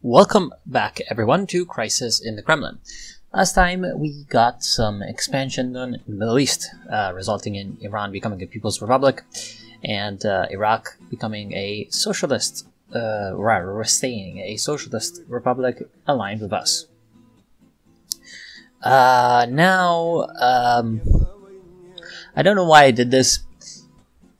Welcome back, everyone, to Crisis in the Kremlin. Last time, we got some expansion done in the Middle East, resulting in Iran becoming a People's Republic, and Iraq becoming a socialist, rather, staying a socialist republic aligned with us. Now, I don't know why I did this.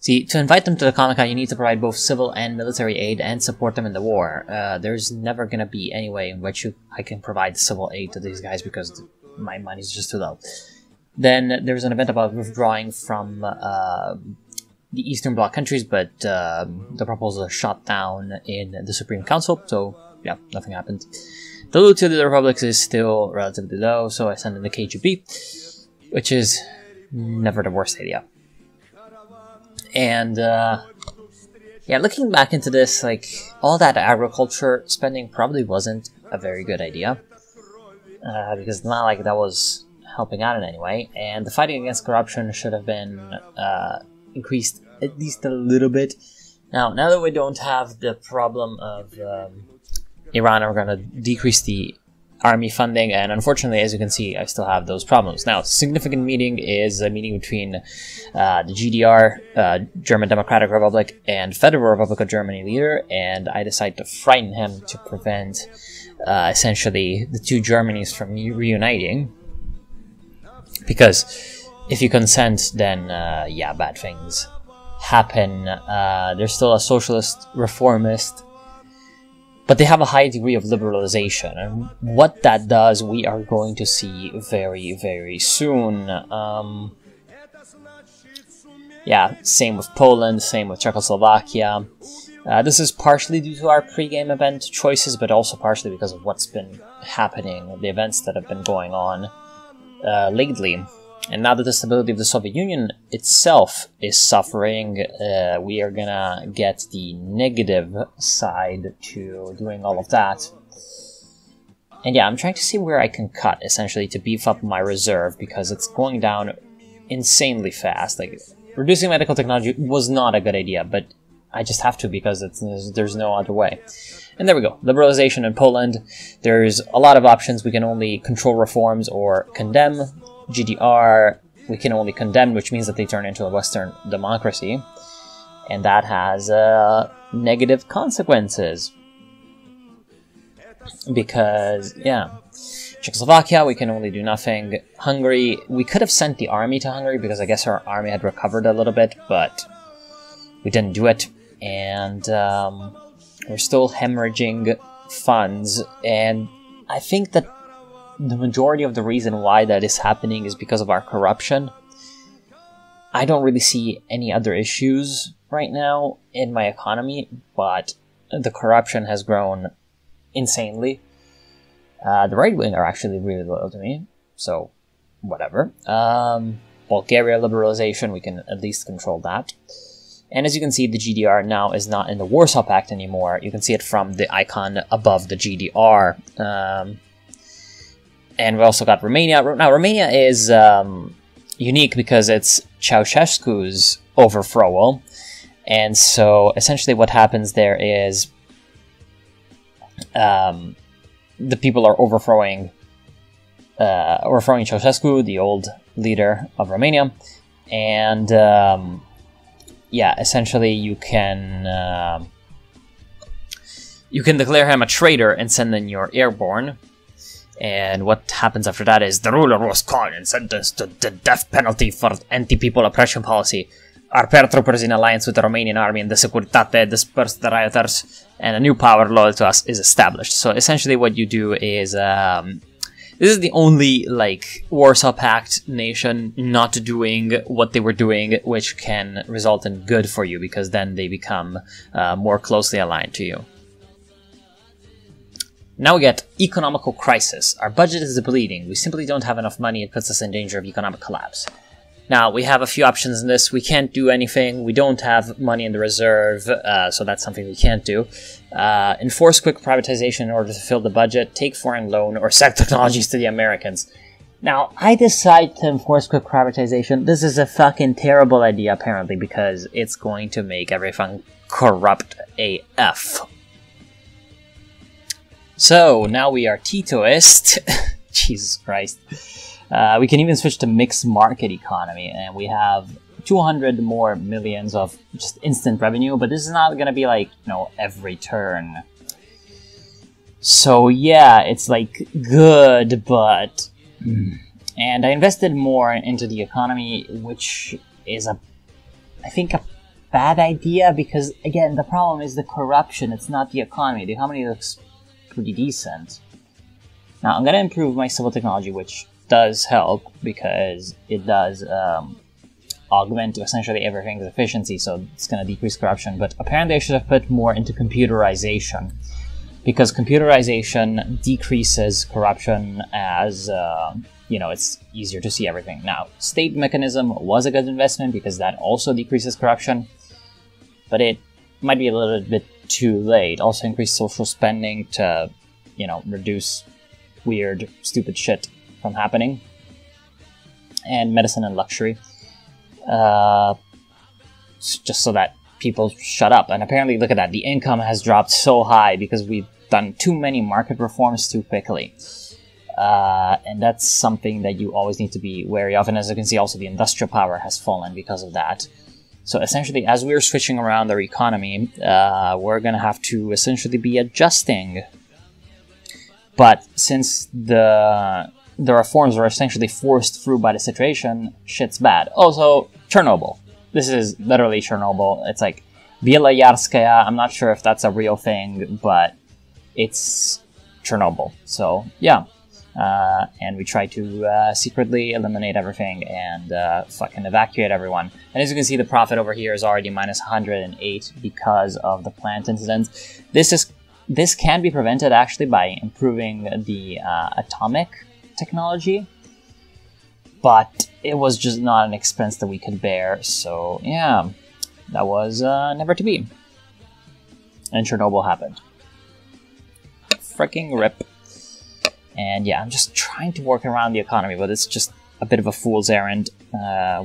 See, to invite them to the Comic-Con, you need to provide both civil and military aid and support them in the war. There's never gonna be any way in which I can provide civil aid to these guys because my money's just too low. Then there's an event about withdrawing from the Eastern Bloc countries, but the proposal is shot down in the Supreme Council, so yeah, nothing happened. The loot to the republics is still relatively low, so I send in the KGB, which is never the worst idea. And, yeah, looking back into this, like, all that agriculture spending probably wasn't a very good idea. Because it's not like that was helping out in any way. And the fighting against corruption should have been increased at least a little bit. Now that we don't have the problem of Iran, we're going to decrease the army funding, and unfortunately, as you can see, I still have those problems. Now, significant meeting is a meeting between the GDR, German Democratic Republic, and Federal Republic of Germany leader, and I decide to frighten him to prevent, essentially, the two Germanys from reuniting. Because if you consent, then, yeah, bad things happen. There's still a socialist, reformist, but they have a high degree of liberalization, and what that does, we are going to see very, very soon. Yeah, same with Poland, same with Czechoslovakia. This is partially due to our pre-game event choices, but also partially because of what's been happening, the events that have been going on lately. And now that the stability of the Soviet Union itself is suffering, we are gonna get the negative side to doing all of that. And yeah, I'm trying to see where I can cut, essentially, to beef up my reserve, because it's going down insanely fast. Like, reducing medical technology was not a good idea, but I just have to because there's no other way. And there we go. Liberalization in Poland. There's a lot of options. We can only control reforms or condemn. GDR, we can only condemn, which means that they turn into a Western democracy, and that has negative consequences. Because, yeah, Czechoslovakia, we can only do nothing. Hungary, we could have sent the army to Hungary, because I guess our army had recovered a little bit, but we didn't do it, and we're still hemorrhaging funds, and I think that the majority of the reason why that is happening is because of our corruption. I don't really see any other issues right now in my economy, but the corruption has grown insanely. The right wing are actually really loyal to me, so whatever. Bulgaria liberalization, we can at least control that. And as you can see, the GDR now is not in the Warsaw Pact anymore. You can see it from the icon above the GDR. And we also got Romania. Now, Romania is unique because it's Ceausescu's overthrow. And so, essentially what happens there is the people are overthrowing Ceausescu, the old leader of Romania. And, yeah, essentially you can declare him a traitor and send in your airborne. And what happens after that is the ruler was caught and sentenced to the death penalty for anti-people oppression policy. Our paratroopers in alliance with the Romanian army and the Securitate dispersed the rioters, and a new power loyal to us is established. So essentially what you do is, this is the only, like, Warsaw Pact nation not doing what they were doing, which can result in good for you, because then they become more closely aligned to you. Now we get economical crisis. Our budget is depleting. We simply don't have enough money. It puts us in danger of economic collapse. Now, we have a few options in this. We can't do anything. We don't have money in the reserve, so that's something we can't do. Enforce quick privatization in order to fill the budget, take foreign loan, or sell technologies to the Americans. Now, I decide to enforce quick privatization. This is a fucking terrible idea, apparently, because it's going to make everything corrupt AF. So now we are Titoist. Jesus Christ. We can even switch to mixed market economy, and we have 200 more millions of just instant revenue, but this is not going to be like, you know, every turn. So yeah, it's like good, but... And I invested more into the economy, which is I think a bad idea, because again, the problem is the corruption, it's not the economy. The economy looks pretty decent. Now I'm going to improve my civil technology, which does help, because it does augment essentially everything's efficiency, so it's going to decrease corruption. But apparently I should have put more into computerization, because computerization decreases corruption as, you know, it's easier to see everything. Now, state mechanism was a good investment, because that also decreases corruption, but it might be a little bit too late. Also increase social spending to, you know, reduce weird, stupid shit from happening. And medicine and luxury. Just so that people shut up. And apparently, look at that, the income has dropped so high because we've done too many market reforms too quickly. And that's something that you always need to be wary of. And as you can see, also the industrial power has fallen because of that. So essentially, as we're switching around our economy, we're going to have to essentially be adjusting. But since the reforms were essentially forced through by the situation, shit's bad. Also, Chernobyl. This is literally Chernobyl. It's like Bielajarskaya. I'm not sure if that's a real thing, but it's Chernobyl. So, yeah. And we try to secretly eliminate everything and fucking evacuate everyone. And as you can see, the profit over here is already minus 108 because of the plant incidents. This can be prevented actually by improving the atomic technology, but it was just not an expense that we could bear. So yeah, that was never to be. And Chernobyl happened. Freaking rip. And yeah, I'm just trying to work around the economy, but it's just a bit of a fool's errand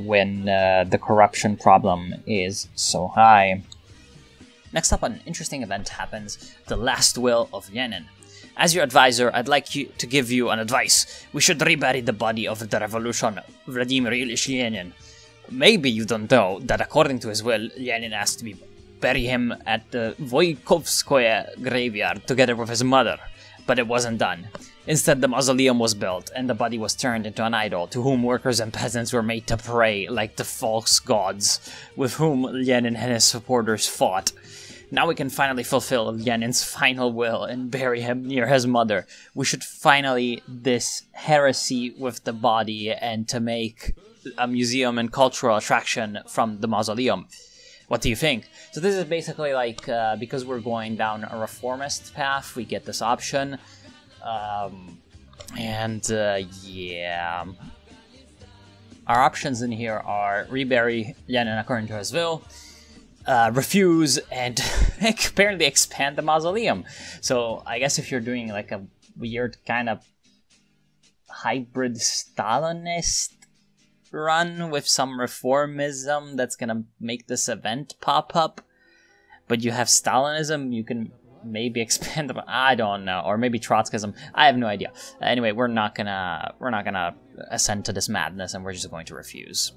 when the corruption problem is so high. Next up, an interesting event happens, the last will of Lenin. As your advisor, I'd like to give you an advice. We should rebury the body of the revolution, Vladimir Ilyich Lenin. Maybe you don't know that according to his will, Lenin asked me bury him at the Voikovskoye graveyard together with his mother, but it wasn't done. Instead, the mausoleum was built, and the body was turned into an idol, to whom workers and peasants were made to pray like the false gods, with whom Lenin and his supporters fought. Now we can finally fulfill Lenin's final will and bury him near his mother. We should finally this heresy with the body and to make a museum and cultural attraction from the mausoleum. What do you think? So this is basically like, because we're going down a reformist path, we get this option. Yeah. Our options in here are rebury Lenin according to his will, refuse, and apparently expand the mausoleum. So I guess if you're doing like a weird kind of hybrid Stalinist run with some reformism that's gonna make this event pop up, but you have Stalinism, you can maybe expand them. I don't know, or maybe Trotskyism. I have no idea. Anyway, we're not gonna ascend to this madness, and we're just going to refuse.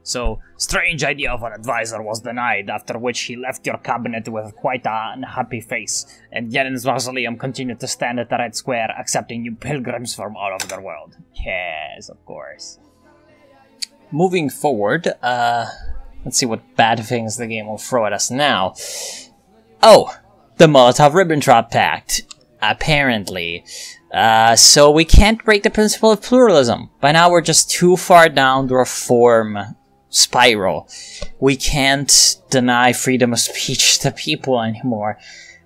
So, strange idea of an advisor was denied, after which he left your cabinet with quite an unhappy face, and Lenin's mausoleum continued to stand at the Red Square, accepting new pilgrims from all over the world. Yes, of course. Moving forward, let's see what bad things the game will throw at us now. Oh, the Molotov-Ribbentrop Pact, apparently. So we can't break the principle of pluralism. By now we're just too far down the reform spiral. We can't deny freedom of speech to people anymore,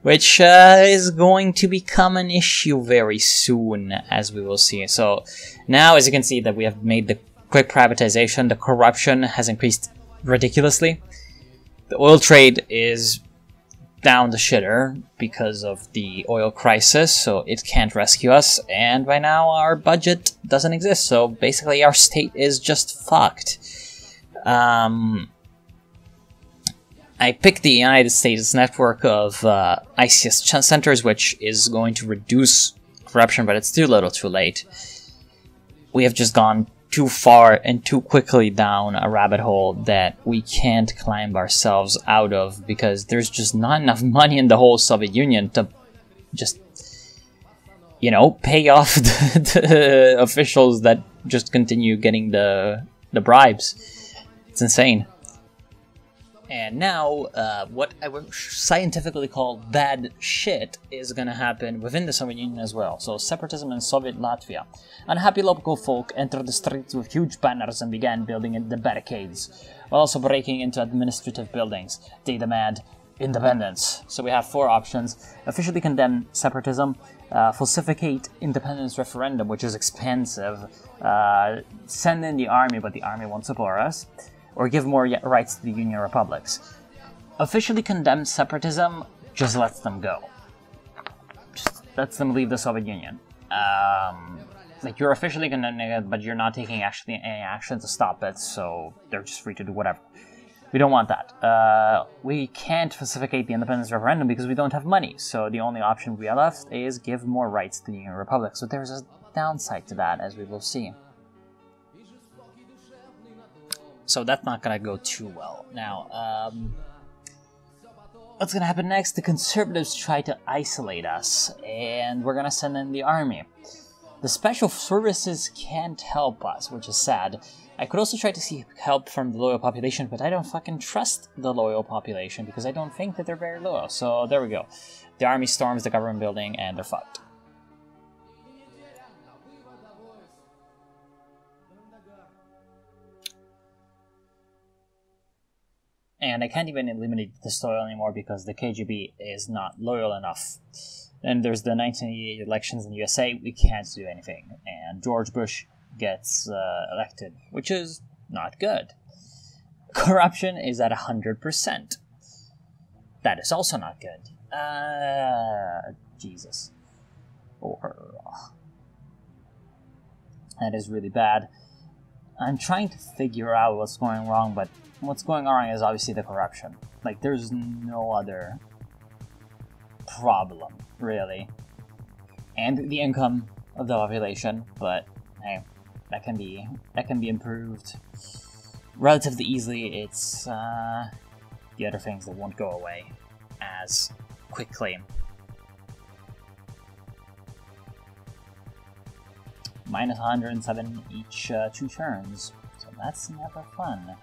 which is going to become an issue very soon, as we will see. So now, as you can see, that we have made the quick privatization, the corruption has increased ridiculously. The oil trade is down the shitter because of the oil crisis, so it can't rescue us, and by now our budget doesn't exist, so basically our state is just fucked. I picked the United States network of ICS centers, which is going to reduce corruption, but it's too little too late. We have just gone too far and too quickly down a rabbit hole that we can't climb ourselves out of, because there's just not enough money in the whole Soviet Union to just, you know, pay off the officials that just continue getting the bribes. It's insane. And now, what I would scientifically call bad shit is gonna happen within the Soviet Union as well. So, separatism in Soviet Latvia. Unhappy local folk entered the streets with huge banners and began building the barricades, while also breaking into administrative buildings. They demand independence. So we have four options: officially condemn separatism, falsificate independence referendum, which is expensive, send in the army, but the army won't support us, or give more rights to the Union republics. Officially condemn separatism just lets them go. Just lets them leave the Soviet Union. Like, you're officially condemning it, but you're not taking actually any action to stop it, so they're just free to do whatever. We don't want that. We can't falsificate the independence referendum because we don't have money, so the only option we have left is give more rights to the Union Republic. So there's a downside to that, as we will see. So that's not gonna go too well. Now, what's gonna happen next? The conservatives try to isolate us, and we're gonna send in the army. The special services can't help us, which is sad. I could also try to seek help from the loyal population, but I don't fucking trust the loyal population because I don't think that they're very loyal. So there we go. The army storms the government building and they're fucked. And I can't even eliminate the soil anymore because the KGB is not loyal enough. Then there's the 1988 elections in the USA. We can't do anything. And George Bush gets elected, which is not good. Corruption is at 100%. That is also not good. Jesus. That is really bad. I'm trying to figure out what's going wrong, but what's going wrong is obviously the corruption. Like, there's no other problem, really. And the income of the population, but hey, that can be improved relatively easily. It's the other things that won't go away as quickly. Minus 107 each 2 turns, so that's never fun.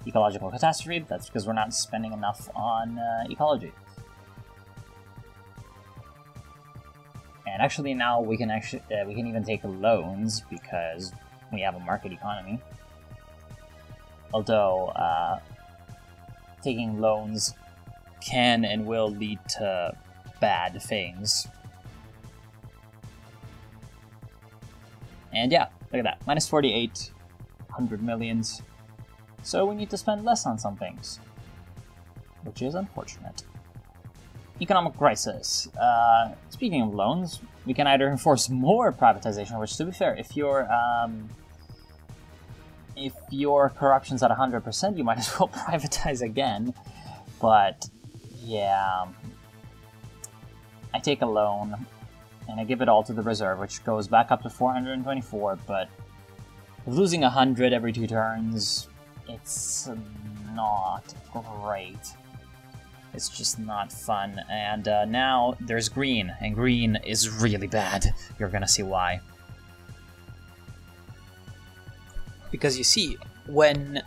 Ecological catastrophe, that's because we're not spending enough on ecology. And actually now we can even take loans because we have a market economy. Although taking loans can and will lead to bad things. And yeah, look at that, minus 48, 100 millions. So we need to spend less on some things, which is unfortunate. Economic crisis. Speaking of loans, we can either enforce more privatization, which, to be fair, if your corruption's at 100%, you might as well privatize again. But yeah, I take a loan and I give it all to the reserve, which goes back up to 424. But losing 100 every 2 turns, it's not great. It's just not fun. And now there's green, and green is really bad. You're gonna see why. Because you see, when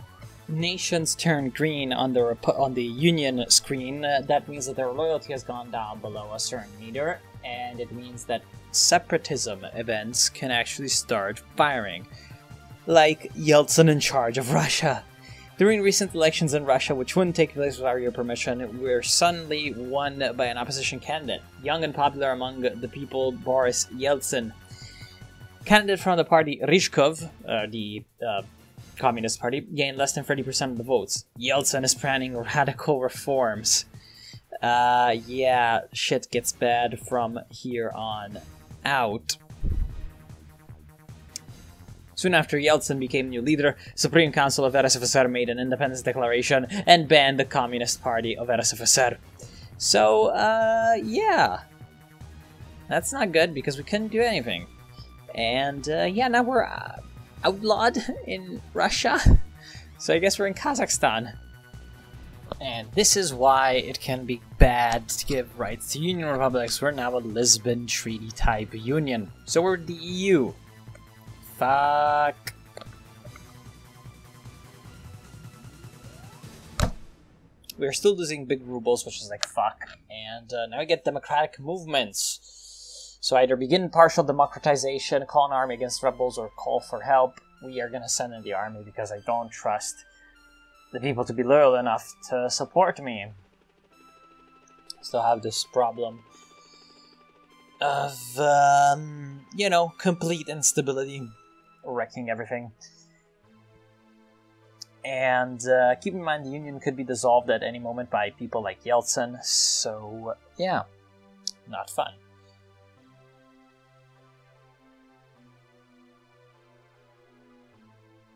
nations turn green on the Union screen, that means that their loyalty has gone down below a certain meter, and it means that separatism events can actually start firing. Like Yeltsin in charge of Russia. During recent elections in Russia, which wouldn't take place without your permission, were suddenly won by an opposition candidate. Young and popular among the people, Boris Yeltsin. Candidate from the party Ryzhkov, the Communist Party, gained less than 30% of the votes. Yeltsin is planning radical reforms. Yeah, shit gets bad from here on out. Soon after Yeltsin became new leader, Supreme Council of RSFSR made an independence declaration and banned the Communist Party of RSFSR. So, yeah. That's not good because we couldn't do anything. And, yeah, now we're outlawed in Russia. So I guess we're in Kazakhstan. And this is why it can be bad to give rights to Union Republics. We're now a Lisbon Treaty type union. So we're the EU. Fuck. We're still losing big rubles, which is like fuck. And now we get democratic movements. So either begin partial democratization, call an army against rebels, or call for help. We are going to send in the army because I don't trust the people to be loyal enough to support me. Still have this problem of, you know, complete instability, wrecking everything. And keep in mind the union could be dissolved at any moment by people like Yeltsin, so yeah, not fun.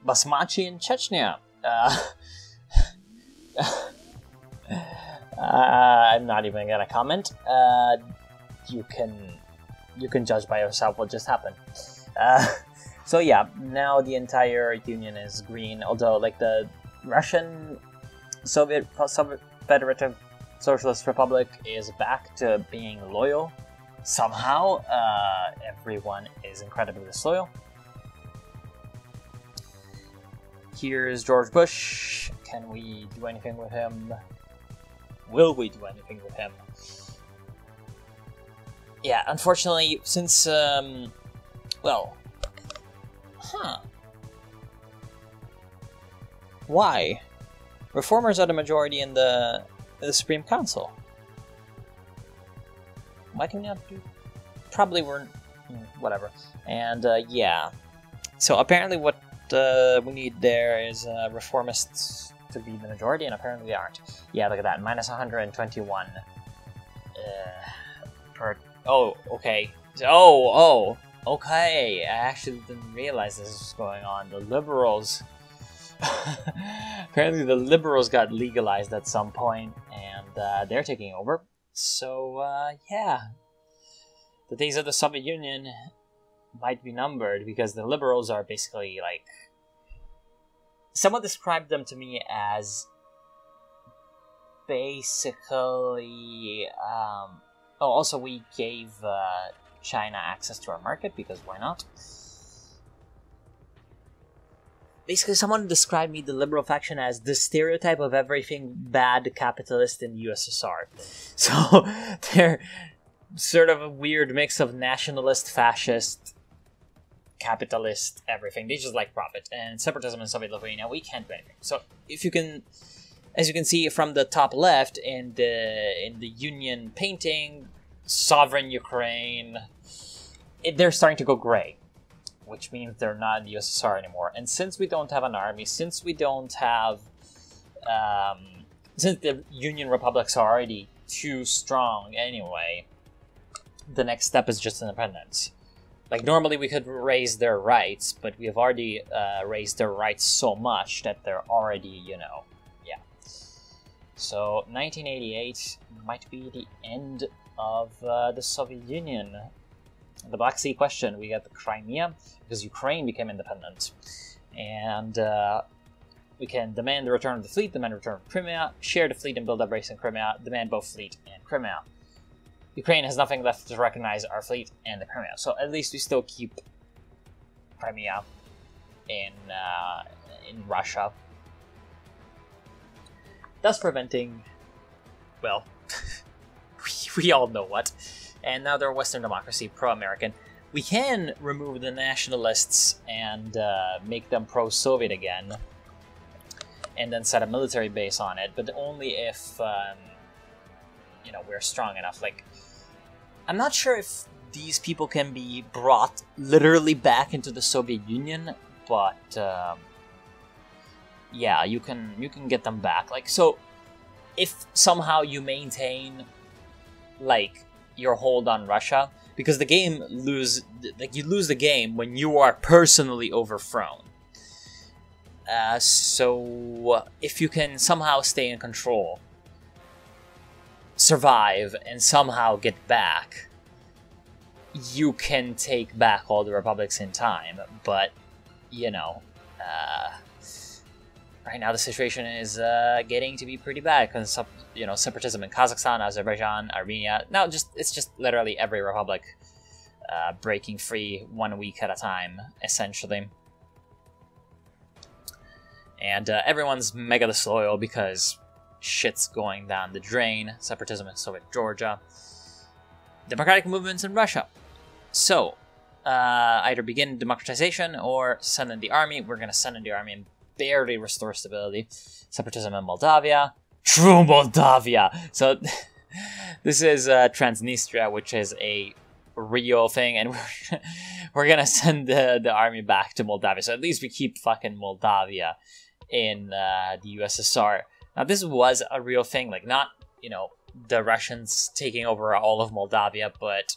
Basmachi in Chechnya. I'm not even gonna comment. You can judge by yourself what just happened. So yeah, now the entire union is green. Although, like the Russian Federative Socialist Republic is back to being loyal somehow. Everyone is incredibly disloyal. Here's George Bush. Can we do anything with him? Will we do anything with him? Yeah, unfortunately, since, well... Huh. Why? Reformers are the majority in the Supreme Council. Why can we not do... Probably we're... whatever. And, yeah. So apparently what we need there is reformists to be the majority, and apparently they aren't. Yeah, look at that, minus 121 per... Oh, okay. Oh, okay. I actually didn't realize this was going on. The liberals... apparently the liberals got legalized at some point, and they're taking over. So, yeah. The days of the Soviet Union might be numbered, because the liberals are basically, like... Someone described them to me as basically... Oh, also we gave China access to our market, because why not? Basically, someone described me, the liberal faction, as the stereotype of everything bad capitalist in the USSR. So, they're sort of a weird mix of nationalist, fascist, capitalist, everything. They just like profit. And separatism in Soviet Lithuania, we can't do anything. So, if you can... As you can see from the top left in the Union painting, sovereign Ukraine, they're starting to go gray, which means they're not in the USSR anymore. And since we don't have an army, since we don't have, since the Union republics are already too strong anyway, the next step is just independence. Like, normally we could raise their rights, but we have already raised their rights so much that they're already, you know, yeah. So, 1988 might be the end of the Soviet Union. The Black Sea question, we got the Crimea, because Ukraine became independent. And we can demand the return of the fleet, demand the return of Crimea, share the fleet and build up base in Crimea, demand both fleet and Crimea. Ukraine has nothing left to recognize our fleet and the Crimea, so at least we still keep Crimea in Russia. Thus preventing, well, we all know what. And now they're Western democracy, pro-American. We can remove the nationalists and make them pro-Soviet again, and then set a military base on it, but only if, you know, we're strong enough. Like, I'm not sure if these people can be brought literally back into the Soviet Union, but yeah, you can get them back. Like, so if somehow you maintain, like, your hold on Russia, because the game you lose the game when you are personally overthrown. So if you can somehow stay in control, survive, and somehow get back, you can take back all the republics in time. But, you know, right now the situation is getting to be pretty bad because, you know, separatism in Kazakhstan, Azerbaijan, Armenia. Now, it's just literally every republic breaking free 1 week at a time, essentially. And everyone's mega disloyal because shit's going down the drain. Separatism in Soviet Georgia. Democratic movements in Russia. So, either begin democratization or send in the army. We're going to send in the army and barely restore stability. Separatism in Moldavia. True Moldavia! So, this is Transnistria, which is a real thing, and we're going to send the army back to Moldavia. So at least we keep fucking Moldavia in the USSR. Now, this was a real thing, like, not, you know, the Russians taking over all of Moldavia, but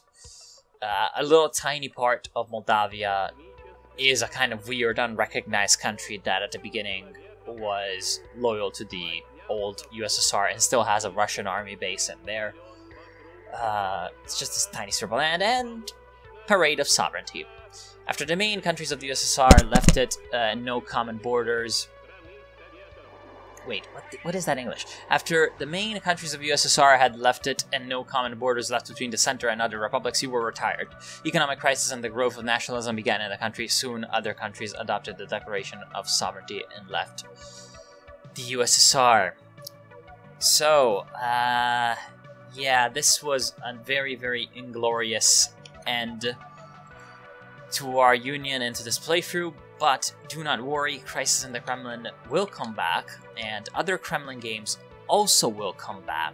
a little tiny part of Moldavia is a kind of weird, unrecognized country that at the beginning was loyal to the old USSR and still has a Russian army base in there. It's just this tiny strip of land and parade of sovereignty. After the main countries of the USSR left it, no common borders. Wait, what is that English? After the main countries of USSR had left it and no common borders left between the center and other republics, you were retired. Economic crisis and the growth of nationalism began in the country. Soon, other countries adopted the Declaration of Sovereignty and left the USSR. So, yeah, this was a very, very inglorious end to our union and to this playthrough. But do not worry, Crisis in the Kremlin will come back, and other Kremlin games also will come back.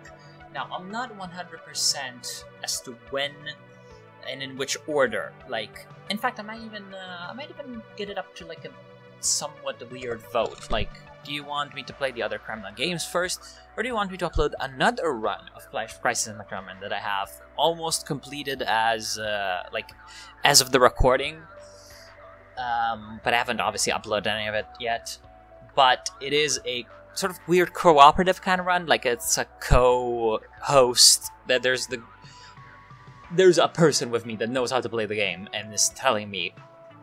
Now, I'm not 100% as to when and in which order. Like, in fact, I might even get it up to like a somewhat weird vote. Like, do you want me to play the other Kremlin games first, or do you want me to upload another run of Crisis in the Kremlin that I have almost completed as of the recording? But I haven't obviously uploaded any of it yet. But it is a sort of weird cooperative kind of run, like it's a co-host. That there's a person with me that knows how to play the game and is telling me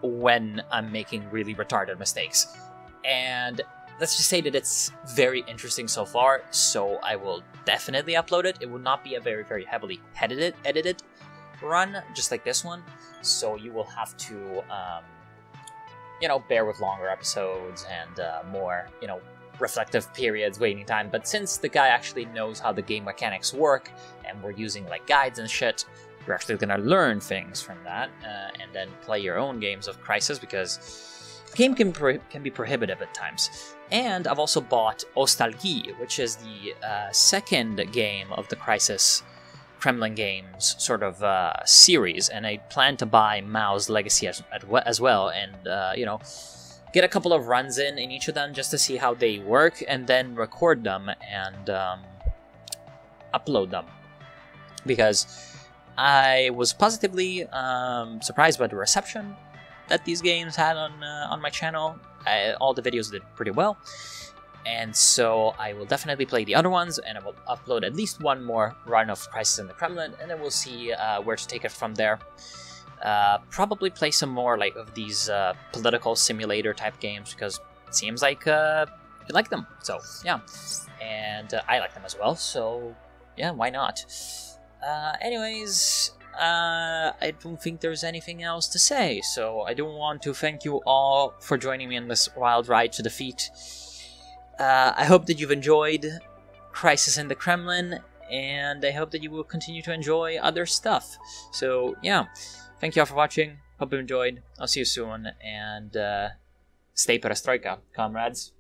when I'm making really retarded mistakes. And let's just say that it's very interesting so far, so I will definitely upload it. It will not be a very, very heavily edited run, just like this one. So you will have to you know, bear with longer episodes and more, you know, reflective periods, waiting time. But since the guy actually knows how the game mechanics work, and we're using like guides and shit, you're actually gonna learn things from that, and then play your own games of Crisis, because the game can be prohibitive at times. And I've also bought Ostalgie, which is the second game of the Crisis Kremlin games sort of series, and I plan to buy Mao's Legacy as well, and you know, get a couple of runs in each of them just to see how they work, and then record them and upload them, because I was positively surprised by the reception that these games had on my channel. All the videos did pretty well. And so I will definitely play the other ones, and I will upload at least one more run of Crisis in the Kremlin, and then we'll see where to take it from there. Probably play some more like of these political simulator type games, because it seems like you like them. So yeah, and I like them as well. So yeah, why not? Anyways, I don't think there's anything else to say. So I do want to thank you all for joining me on this wild ride to defeat. I hope that you've enjoyed Crisis in the Kremlin, and I hope that you will continue to enjoy other stuff. So, yeah, thank you all for watching. Hope you enjoyed. I'll see you soon, and stay perestroika, comrades.